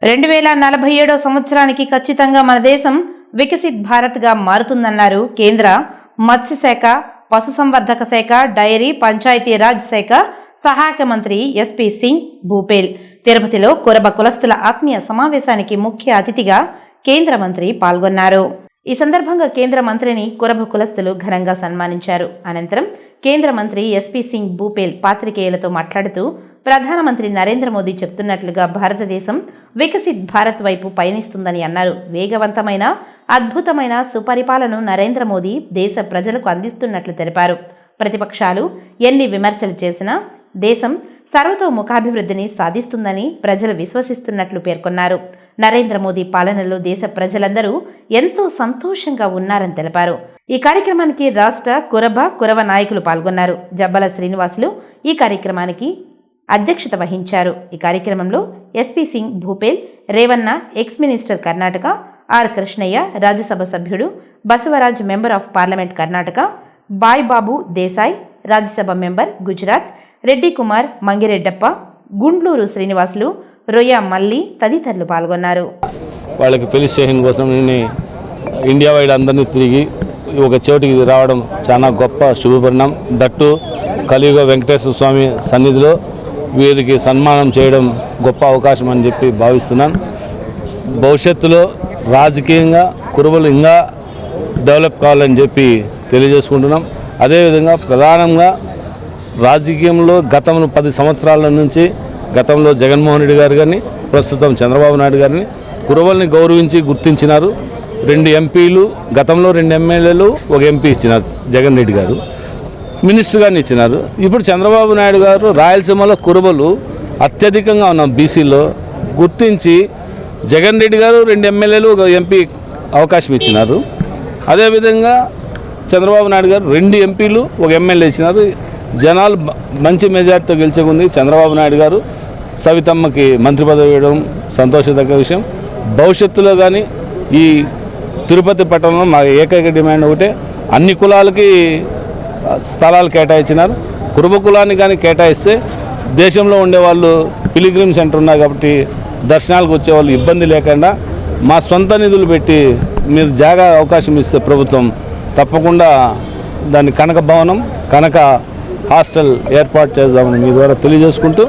2047 సంవత్సరానికి ఖచ్చితంగా మన దేశం వికసిత్ భారత్గా మారుతుందన్నారు కేంద్ర మత్స్యశాఖ, పశుసంవర్ధక శాఖ, డైరీ, పంచాయతీరాజ్ శాఖ సహాయక మంత్రి ఎస్పీ సింగ్ భూపేల్. తిరుపతిలో కురబ కులస్తుల ఆత్మీయ సమావేశానికి ముఖ్య అతిథిగా కేంద్ర మంత్రి పాల్గొన్నారు. ఈ సందర్భంగా కేంద్ర మంత్రిని కురబ కులస్తులు ఘనంగా సన్మానించారు. అనంతరం కేంద్ర మంత్రి ఎస్పీ సింగ్ భూపేల్ పాత్రికేయులతో మాట్లాడుతూ, ప్రధానమంత్రి నరేంద్ర మోదీ చెప్తున్నట్లుగా భారతదేశం వికసిత్ భారత్ వైపు పయనిస్తుందని అన్నారు. వేగవంతమైన, అద్భుతమైన సుపరిపాలనను నరేంద్ర మోదీ దేశ ప్రజలకు అందిస్తున్నట్లు తెలిపారు. ప్రతిపక్షాలు ఎన్ని విమర్శలు చేసినా దేశం సర్వతోముఖాభివృద్ధిని సాధిస్తుందని ప్రజలు విశ్వసిస్తున్నట్లు పేర్కొన్నారు. నరేంద్ర మోదీ పాలనలో దేశ ప్రజలందరూ ఎంతో సంతోషంగా ఉన్నారని తెలిపారు. ఈ కార్యక్రమానికి రాష్ట్ర కురవ నాయకులు పాల్గొన్నారు. జబ్బల శ్రీనివాసులు ఈ కార్యక్రమానికి అధ్యక్షత వహించారు. ఈ కార్యక్రమంలో SP Singh Bhupel, Revanna ex minister Karnataka, R Krishnaiah Rajya Sabha సభ్యుడు, Basavaraj member of parliament Karnataka, Bhai Babu Desai Rajya Sabha member Gujarat, Reddy Kumar Mangireddappa, Gundluru Srinivasulu, Royya Malli తదితరులు పాల్గొన్నారు. వాళ్ళకి పెళ్లి స్టేషన్ కోసం ఇండియా వైడ్ అందరినీ తిరిగి ఒక చోటికి రావడం చాలా గొప్ప శుభపరిణామం. దట్టు కలియుగ వెంకటేశ్వర స్వామి సన్నిధిలో వీరికి సన్మానం చేయడం గొప్ప అవకాశం అని చెప్పి భావిస్తున్నాను. భవిష్యత్తులో రాజకీయంగా కురుబలు ఇంకా డెవలప్ కావాలని చెప్పి తెలియజేసుకుంటున్నాం. అదేవిధంగా ప్రధానంగా రాజకీయంలో గతంలో 10 సంవత్సరాల నుంచి గతంలో జగన్మోహన్ రెడ్డి గారు కానీ ప్రస్తుతం చంద్రబాబు నాయుడు గారిని కురుబల్ని గౌరవించి గుర్తించినారు. 2 ఎంపీలు, గతంలో 2 ఎమ్మెల్యేలు, 1 ఎంపీ ఇచ్చినారు. జగన్ రెడ్డి గారు మినిస్టర్ గారిని ఇచ్చినారు. ఇప్పుడు చంద్రబాబు నాయుడు గారు రాయలసీమలో కురుబలు అత్యధికంగా ఉన్న బీసీలో గుర్తించి జగన్ రెడ్డి గారు 2 ఎమ్మెల్యేలు, 1 ఎంపీ అవకాశం ఇచ్చినారు. అదేవిధంగా చంద్రబాబు నాయుడు గారు 2 ఎంపీలు, 1 ఎమ్మెల్యే ఇచ్చినారు. జనాలు మంచి మెజార్టీతో గెలిచేకుంది. చంద్రబాబు నాయుడు గారు సవితమ్మకి మంత్రి పదవి ఇవ్వడం సంతోషదగ్గ విషయం. భవిష్యత్తులో కానీ ఈ తిరుపతి పట్టణంలో మా ఏకైక డిమాండ్ ఒకటే, అన్ని కులాలకి స్థలాలు కేటాయించినారు. కురుబ కులాన్ని కానీ కేటాయిస్తే దేశంలో ఉండేవాళ్ళు పిలిగ్రిమ్ సెంటర్ ఉన్నాయి కాబట్టి దర్శనాలకు వచ్చేవాళ్ళు ఇబ్బంది లేకుండా మా సొంత నిధులు పెట్టి మీరు జాగా అవకాశం ఇస్తే ప్రభుత్వం తప్పకుండా దాన్ని కనక భవనం, కనక హాస్టల్ ఏర్పాటు చేద్దామని మీ ద్వారా తెలియజేసుకుంటూ